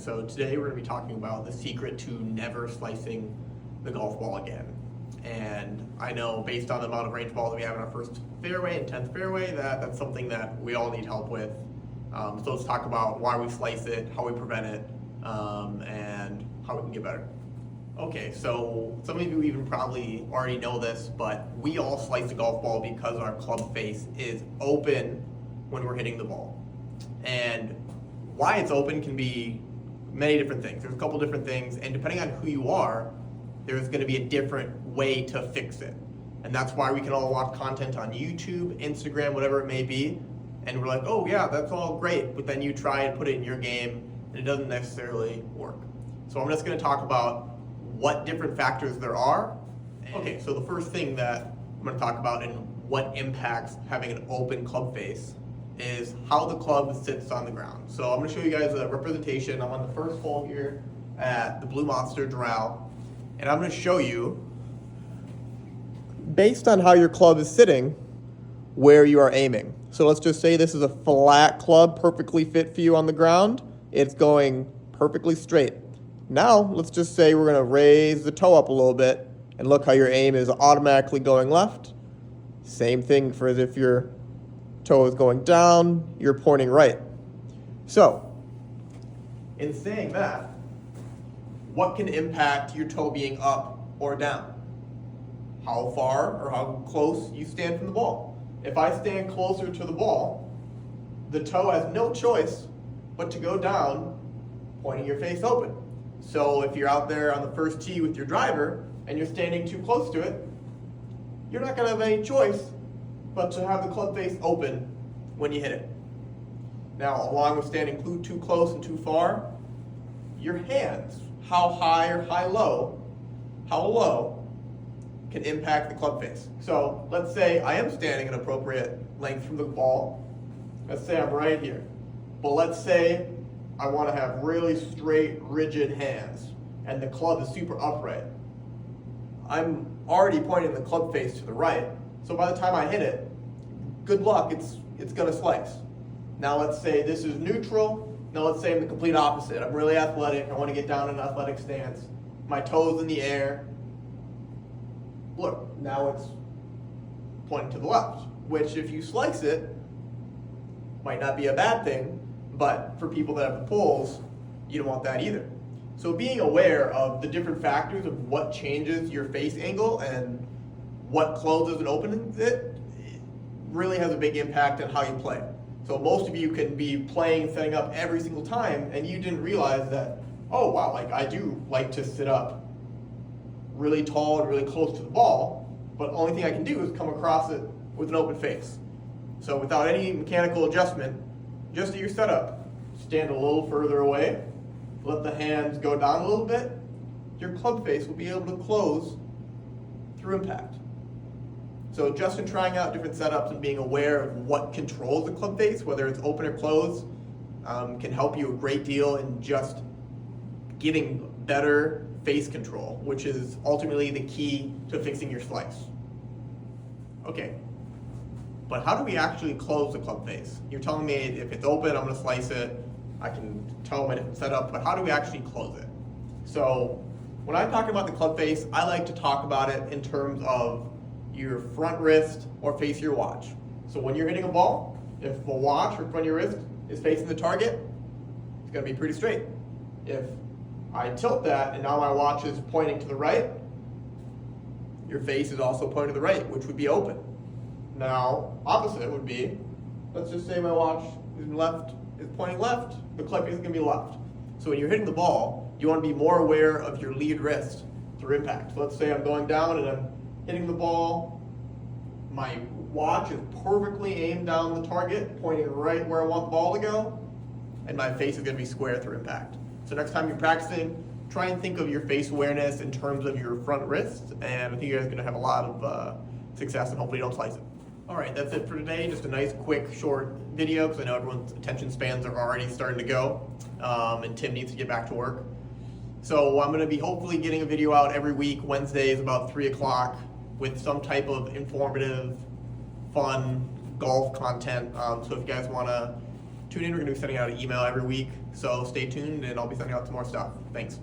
So today we're going to be talking about the secret to never slicing the golf ball again. And I know based on the amount of range balls we have in our first fairway and 10th fairway that's something that we all need help with. So let's talk about why we slice it, how we prevent it, and how we can get better. Okay, so some of you even probably already know this, but we all slice the golf ball because our club face is open when we're hitting the ball. And why it's open can be many different things. There's a couple different things, and depending on who you are, there's going to be a different way to fix it. And that's why we can all watch content on YouTube, Instagram, whatever it may be, and we're like, oh yeah, that's all great, but then you try and put it in your game, and it doesn't necessarily work. So I'm just going to talk about what different factors there are. Okay, so the first thing that I'm going to talk about and what impacts having an open club face is how the club sits on the ground. So I'm going to show you guys a representation. I'm on the first hole here at the Blue Monster Doral, and I'm going to show you, based on how your club is sitting, where you are aiming. So let's just say this is a flat club, perfectly fit for you on the ground. It's going perfectly straight. Now, let's just say we're going to raise the toe up a little bit, and look how your aim is automatically going left. Same thing for as if your toe is going down, you're pointing right. So, in saying that, what can impact your toe being up or down? How far or how close you stand from the ball. If I stand closer to the ball, the toe has no choice but to go down, pointing your face open. So if you're out there on the first tee with your driver and you're standing too close to it, you're not going to have any choice but to have the club face open when you hit it. Now, along with standing too close and too far, your hands, how high or how low can impact the club face. So let's say I am standing an appropriate length from the ball. Let's say I'm right here. But let's say I want to have really straight, rigid hands, and the club is super upright. I'm already pointing the club face to the right, so by the time I hit it, good luck, it's going to slice. Now let's say this is neutral. Now let's say I'm the complete opposite. I'm really athletic. I want to get down in an athletic stance. My toes in the air. Look, now it's pointing to the left, which if you slice it, might not be a bad thing. But for people that have the poles, you don't want that either. So being aware of the different factors of what changes your face angle and what closes and opens it really has a big impact on how you play. So most of you can be playing and setting up every single time, and you didn't realize that, oh wow, like I do like to sit up really tall and really close to the ball, but the only thing I can do is come across it with an open face. So without any mechanical adjustment, just at your setup, stand a little further away, let the hands go down a little bit, your club face will be able to close through impact. So just in trying out different setups and being aware of what controls the club face, whether it's open or closed, can help you a great deal in just getting better face control, which is ultimately the key to fixing your slice. Okay. But how do we actually close the club face? You're telling me if it's open, I'm going to slice it. I can tell my different setup, but how do we actually close it? So when I'm talking about the club face, I like to talk about it in terms of your front wrist or face your watch. So when you're hitting a ball, if the watch or front of your wrist is facing the target, it's going to be pretty straight. If I tilt that and now my watch is pointing to the right, your face is also pointing to the right, which would be open. Now, opposite would be, let's just say my watch is pointing left, the club face is going to be left. So when you're hitting the ball, you want to be more aware of your lead wrist through impact. So let's say I'm going down and I'm hitting the ball, my watch is perfectly aimed down the target, pointing right where I want the ball to go, and my face is going to be square through impact. So next time you're practicing, try and think of your face awareness in terms of your front wrist, and I think you guys are going to have a lot of success, and hopefully you don't slice it. All right, that's it for today. Just a nice, quick, short video because I know everyone's attention spans are already starting to go, and Tim needs to get back to work. So I'm going to be hopefully getting a video out every week, Wednesdays about 3 o'clock, with some type of informative, fun golf content. So if you guys want to tune in. We're going to be sending out an email every week, so stay tuned, and I'll be sending out some more stuff. Thanks.